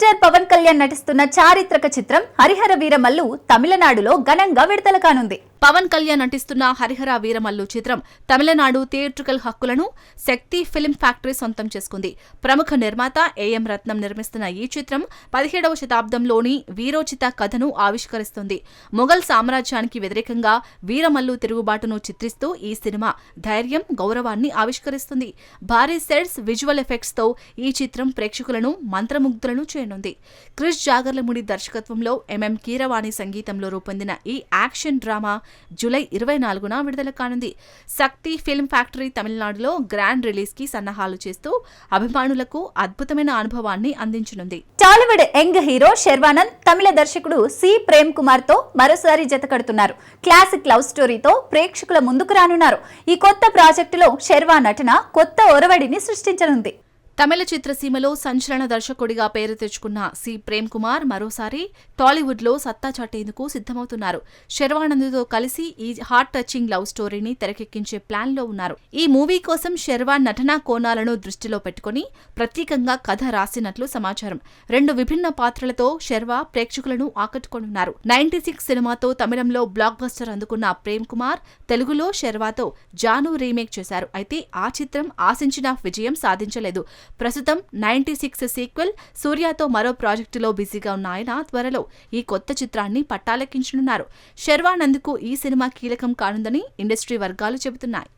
ఎన్టీఆర్ పవన్ కళ్యాణ్ నటిస్తున్న చారిత్రక చిత్రం హరిహర వీరమల్లు తమిళనాడులో ఘనంగా విడుదల కానుంది. పవన్ కళ్యాణ్ నటిస్తున్న హరిహర వీరమల్లు చిత్రం తమిళనాడు థియేట్రికల్ హక్కులను శక్తి ఫిల్మ్ ఫ్యాక్టరీ సొంతం చేసుకుంది. ప్రముఖ నిర్మాత ఏఎం రత్నం నిర్మిస్తున్న ఈ చిత్రం 17వ శతాబ్దంలోని వీరోచిత కథను ఆవిష్కరిస్తుంది. మొఘల్ సామ్రాజ్యానికి వ్యతిరేకంగా వీరమల్లు తిరుగుబాటును చిత్రిస్తూ ఈ సినిమా ధైర్యం, గౌరవాన్ని ఆవిష్కరిస్తుంది. భారీ సెట్స్, విజువల్ ఎఫెక్ట్స్ తో ఈ చిత్రం ప్రేక్షకులను మంత్రముగ్ధులను చేయనుంది. క్రిష్ జాగర్లముడి దర్శకత్వంలో ఎంఎం కీరవాణి సంగీతంలో రూపొందిన ఈ యాక్షన్ డ్రామా జూలై 24న విడుదల కానుంది. శక్తి ఫిల్మ్ ఫ్యాక్టరీ తమిళనాడులో గ్రాండ్ రిలీజ్ కి సన్నాహాలు చేస్తూ అభిమానులకు అద్భుతమైన అనుభవాన్ని అందించనుంది. టాలీవుడ్ యంగ్ హీరో శర్వానంద్ తమిళ దర్శకుడు సి ప్రేమ్ కుమార్ తో మరోసారి జతకడుతున్నారు. క్లాసిక్ లవ్ స్టోరీతో ప్రేక్షకుల ముందుకు రానున్నారు. ఈ కొత్త ప్రాజెక్టులో శర్వా నటన కొత్త ఒరవడిని సృష్టించనుంది. తమిళ చిత్రసీమలో సంచలన దర్శకుడిగా పేరు తెచ్చుకున్న సి ప్రేమ్ కుమార్ మరోసారి టాలీవుడ్ లో సత్తా చాటేందుకు సిద్ధమవుతున్నారు. శర్వానంద్తో కలిసి ఈ హార్ట్ టచింగ్ లవ్ స్టోరీని తెరకెక్కించే ప్లాన్ లో ఉన్నారు. ఈ మూవీ కోసం శర్వా నటనా కోణాలను దృష్టిలో పెట్టుకుని ప్రత్యేకంగా కథ రాసినట్లు సమాచారం. 2 విభిన్న పాత్రలతో శర్వా ప్రేక్షకులను ఆకట్టుకోనున్నారు. 96 సినిమాతో తమిళంలో బ్లాక్ బస్టర్ అందుకున్న ప్రేమ్ కుమార్ తెలుగులో శర్వాతో జాను రీమేక్ చేశారు. అయితే ఆ చిత్రం ఆశించిన విజయం సాధించలేదు. ప్రస్తుతం 96 సీక్వెల్ సూర్యతో మరో ప్రాజెక్టులో బిజీగా ఉన్న ఆయన త్వరలో ఈ కొత్త చిత్రాన్ని పట్టాలెక్కించనున్నారు. శర్వానంద్కు ఈ సినిమా కీలకం కానుందని ఇండస్ట్రీ వర్గాలు చెబుతున్నాయి.